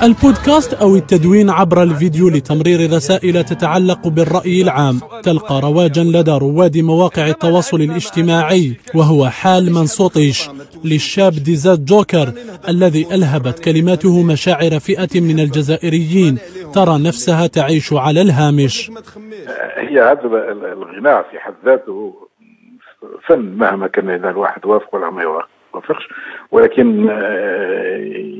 البودكاست أو التدوين عبر الفيديو لتمرير رسائل تتعلق بالرأي العام تلقى رواجا لدى رواد مواقع التواصل الاجتماعي، وهو حال منصوطيش للشاب ديزاد جوكر الذي ألهبت كلماته مشاعر فئة من الجزائريين ترى نفسها تعيش على الهامش. هي هذا الغناء في حد ذاته فن، مهما كان إذا الواحد وافق ولا ما يوافقش، ولكن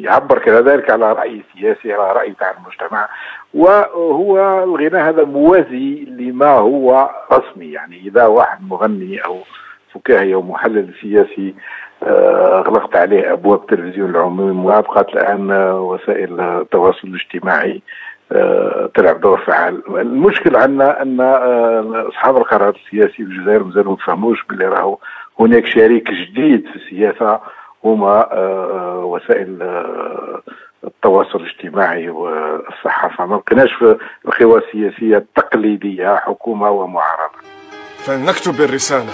يعبر كذلك على رأي سياسي، على رأي تاع المجتمع. وهو الغناء هذا موازي لما هو رسمي. يعني إذا واحد مغني أو فكاهي أو محلل سياسي أغلقت عليه أبواب التلفزيون العمومي، وأبقت الآن وسائل التواصل الاجتماعي تلعب دور فعال. المشكل عندنا أن أصحاب القرار السياسي في الجزائر مازالوا ما فهموش باللي راهو هناك شريك جديد في السياسة، هما وسائل التواصل الاجتماعي والصحافة. ما بقيناش في القوى السياسية التقليدية، حكومة ومعارضة. فلنكتب الرسالة.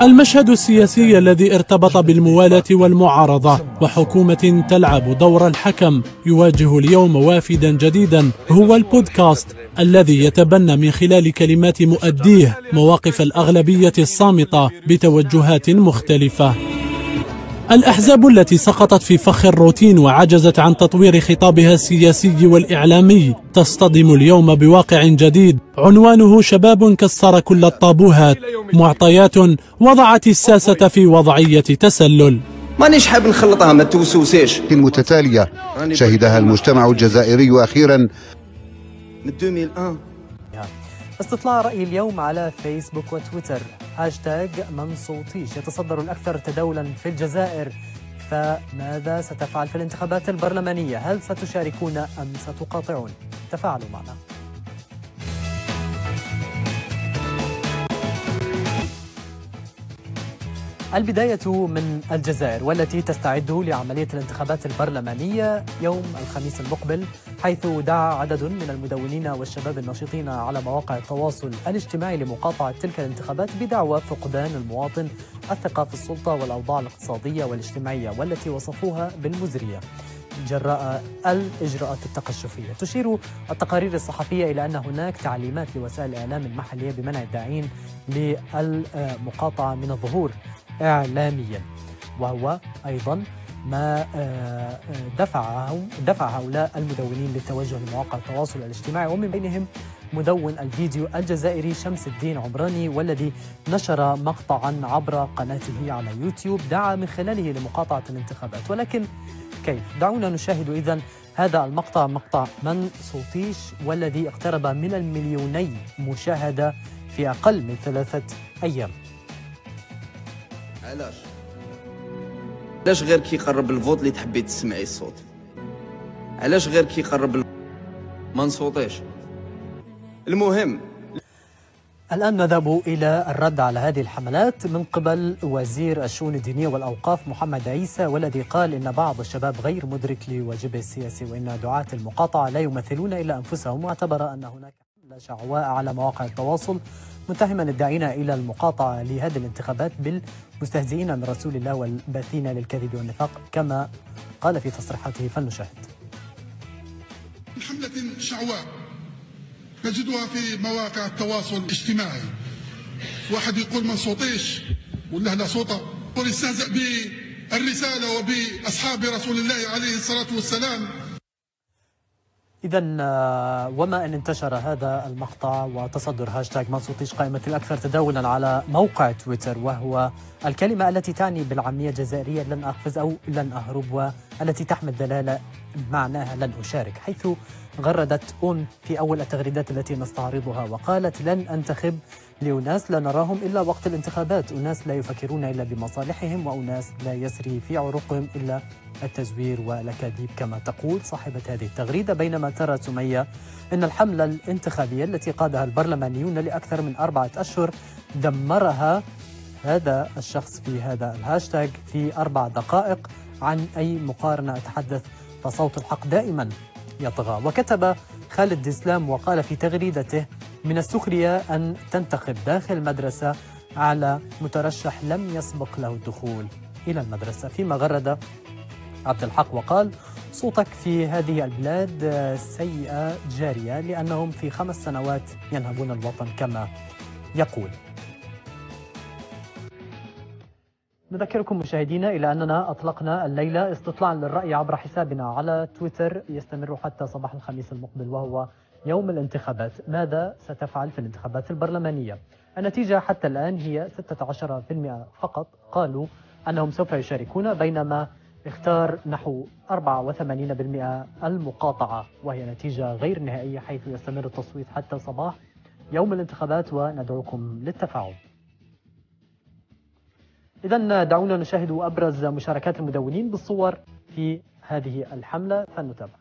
المشهد السياسي الذي ارتبط بالموالاة والمعارضة وحكومة تلعب دور الحكم يواجه اليوم وافدا جديدا، هو البودكاست الذي يتبنى من خلال كلمات مؤديه مواقف الأغلبية الصامتة بتوجهات مختلفة. الأحزاب التي سقطت في فخ الروتين وعجزت عن تطوير خطابها السياسي والإعلامي تصطدم اليوم بواقع جديد عنوانه شباب كسر كل الطابوهات، معطيات وضعت الساسة في وضعية تسلل. مانيش حاب نخلطها، ما توسوسيش. متتالية شهدها المجتمع الجزائري أخيرا من 2001. استطلاع رأي اليوم على فيسبوك وتويتر، هاشتاج منصوطيش يتصدر الأكثر تداولا في الجزائر. فماذا ستفعل في الانتخابات البرلمانية؟ هل ستشاركون أم ستقاطعون؟ تفاعلوا معنا. البداية من الجزائر، والتي تستعد لعملية الانتخابات البرلمانية يوم الخميس المقبل، حيث دعا عدد من المدونين والشباب الناشطين على مواقع التواصل الاجتماعي لمقاطعة تلك الانتخابات بدعوى فقدان المواطن الثقة في السلطة والأوضاع الاقتصادية والاجتماعية، والتي وصفوها بالمزرية جراء الإجراءات التقشفية. تشير التقارير الصحفية إلى أن هناك تعليمات لوسائل الإعلام المحلية بمنع الداعين للمقاطعة من الظهور إعلاميا، وهو أيضا ما دفع هؤلاء المدونين للتوجه لمواقع التواصل الاجتماعي، ومن بينهم مدون الفيديو الجزائري شمس الدين عمراني، والذي نشر مقطعا عبر قناته على يوتيوب دعا من خلاله لمقاطعة الانتخابات. ولكن كيف؟ دعونا نشاهد إذن هذا المقطع، مقطع منصوطيش، والذي اقترب من 2,000,000 مشاهدة في أقل من 3 أيام. علاش غير كي يقرب الفوت اللي تحبي تسمعي الصوت؟ علاش غير كي يقرب ما نصوتيش؟ المهم الآن نذهب إلى الرد على هذه الحملات من قبل وزير الشؤون الدينية والأوقاف محمد عيسى، والذي قال إن بعض الشباب غير مدرك لواجبه السياسي، وإن دعاة المقاطعة لا يمثلون إلا أنفسهم، واعتبر أن هناك حملة شعواء على مواقع التواصل متهما الداعين إلى المقاطعة لهذه الانتخابات بالمستهزئين من رسول الله والباثين للكذب والنفاق، كما قال في تصريحاته. فلنشاهد. حملة شعواء نجدها في مواقع التواصل الاجتماعي، واحد يقول ما نصوتيش ولا لا صوته، ويستهزئ بالرسالة وبأصحاب رسول الله عليه الصلاة والسلام. إذن وما أن انتشر هذا المقطع وتصدر هاشتاج منصوطيش قائمة الأكثر تداولا على موقع تويتر، وهو الكلمة التي تعني بالعامية الجزائرية لن أقفز أو لن أهرب، والتي تحمل دلالة معناها لن أشارك، حيث غردت أون في أول التغريدات التي نستعرضها وقالت: لن أنتخب لأناس لا نراهم إلا وقت الانتخابات، أناس لا يفكرون إلا بمصالحهم، وأناس لا يسري في عروقهم إلا التزوير والأكاذيب، كما تقول صاحبة هذه التغريدة. بينما ترى سمية أن الحملة الانتخابية التي قادها البرلمانيون لأكثر من 4 أشهر دمرها هذا الشخص في هذا الهاشتاج في 4 دقائق. عن أي مقارنة أتحدث؟ فصوت الحق دائما يطغى. وكتب خالد ديسلام وقال في تغريدته: من السخرية أن تنتخب داخل المدرسة على مترشح لم يسبق له الدخول إلى المدرسة. فيما غرد عبد الحق وقال: صوتك في هذه البلاد سيئة جارية لأنهم في 5 سنوات ينهبون الوطن كما يقول. نذكركم مشاهدينا إلى أننا أطلقنا الليلة استطلاعا للرأي عبر حسابنا على تويتر يستمر حتى صباح الخميس المقبل وهو يوم الانتخابات. ماذا ستفعل في الانتخابات البرلمانية؟ النتيجة حتى الآن هي 16% فقط قالوا أنهم سوف يشاركون، بينما اختار نحو 84% المقاطعة، وهي نتيجة غير نهائية حيث يستمر التصويت حتى صباح يوم الانتخابات وندعوكم للتفاعل. إذن دعونا نشاهد أبرز مشاركات المدونين بالصور في هذه الحملة فلنتابع.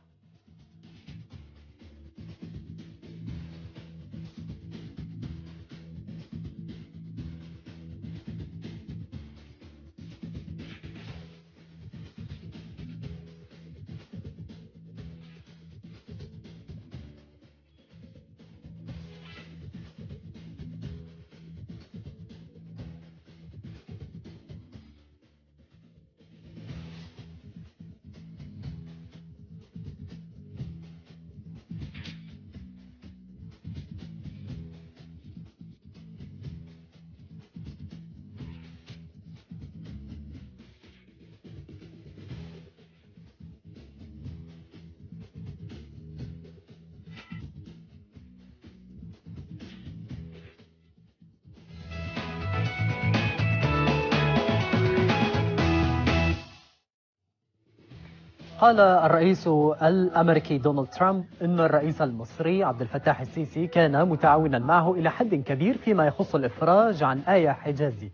قال الرئيس الأمريكي دونالد ترامب أن الرئيس المصري عبد الفتاح السيسي كان متعاونا معه إلى حد كبير فيما يخص الإفراج عن آية حجازي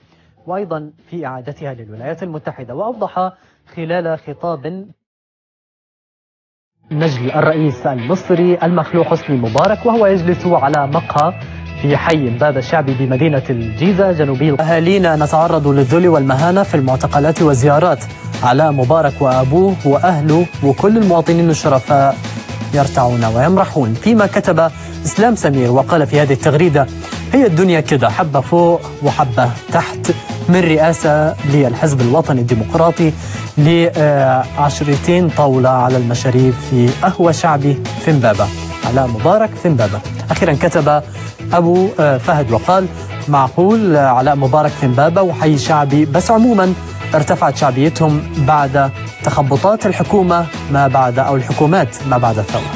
وأيضا في إعادتها للولايات المتحدة. وأوضح خلال خطاب نجل الرئيس المصري المخلوع حسني مبارك وهو يجلس على مقهى في حي باب الشعبي بمدينة الجيزة جنوبي أهالينا نتعرض للذل والمهانة في المعتقلات والزيارات. علاء مبارك وأبوه وأهله وكل المواطنين الشرفاء يرتعون ويمرحون. فيما كتب إسلام سمير وقال في هذه التغريدة: هي الدنيا كده، حبة فوق وحبة تحت، من رئاسة للحزب الوطني الديمقراطي ل10 طاولة على المشاريب في قهوة شعبي في امبابة. علاء مبارك في امبابة. أخيرا كتب أبو فهد وقال: معقول علاء مبارك في امبابة وحي شعبي، بس عموما ارتفعت شعبيتهم بعد تخبطات الحكومة ما بعد أو الحكومات ما بعد الثورة.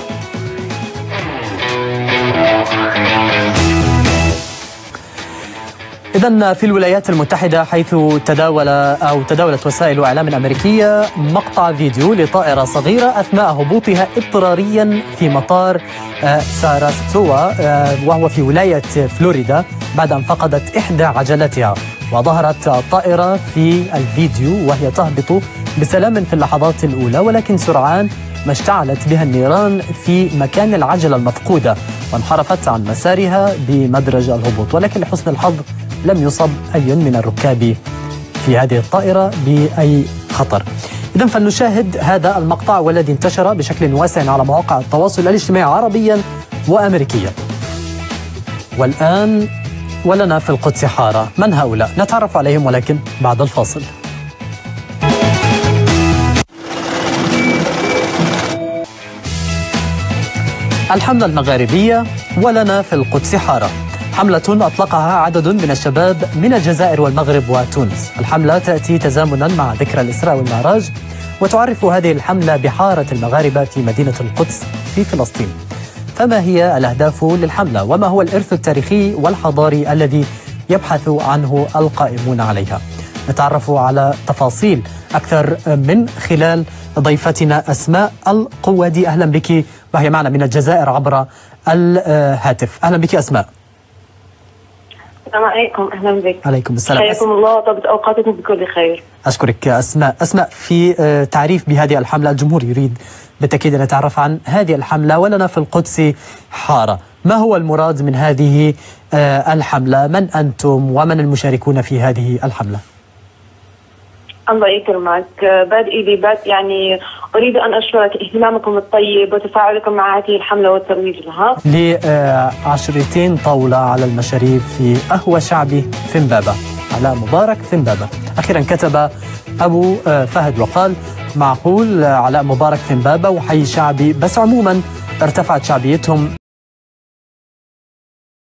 إذن في الولايات المتحدة حيث تداولت وسائل إعلام أمريكية مقطع فيديو لطائرة صغيرة أثناء هبوطها اضطراريا في مطار ساراسوتوا وهو في ولاية فلوريدا بعد أن فقدت إحدى عجلاتها. وظهرت الطائرة في الفيديو وهي تهبط بسلام في اللحظات الأولى، ولكن سرعان ما اشتعلت بها النيران في مكان العجلة المفقودة وانحرفت عن مسارها بمدرج الهبوط. ولكن لحسن الحظ لم يصب أي من الركاب في هذه الطائرة بأي خطر. إذن فلنشاهد هذا المقطع والذي انتشر بشكل واسع على مواقع التواصل الاجتماعي عربيا وأمريكيا. والآن ولنا في القدس حارة. من هؤلاء؟ نتعرف عليهم ولكن بعد الفاصل. الحملة المغاربية ولنا في القدس حارة، حملة أطلقها عدد من الشباب من الجزائر والمغرب وتونس. الحملة تأتي تزامنا مع ذكرى الإسراء والمعراج، وتعرف هذه الحملة بحارة المغاربة في مدينة القدس في فلسطين. فما هي الأهداف للحملة وما هو الإرث التاريخي والحضاري الذي يبحث عنه القائمون عليها؟ نتعرف على تفاصيل أكثر من خلال ضيفتنا أسماء القوادي. أهلا بك، وهي معنا من الجزائر عبر الهاتف. أهلا بك أسماء. السلام عليكم. أهلا بك. عليكم السلام. حياكم الله وطابت أوقاتكم بكل خير. أشكرك أسماء. في تعريف بهذه الحملة، الجمهور يريد بالتأكيد أن نتعرف عن هذه الحملة ولنا في القدس حارة. ما هو المراد من هذه الحملة؟ من أنتم ومن المشاركون في هذه الحملة؟ الله يكرمك. بادئي ببدء يعني أريد أن أشكرك اهتمامكم الطيب وتفاعلكم مع هذه الحملة والترويج لها. ل10 طاولة على المشاريب في قهوة شعبي في امبابة. علاء مبارك في امبابة. أخيرا كتب أبو فهد وقال: معقول علاء مبارك ثنبابة وحي شعبي، بس عموما ارتفعت شعبيتهم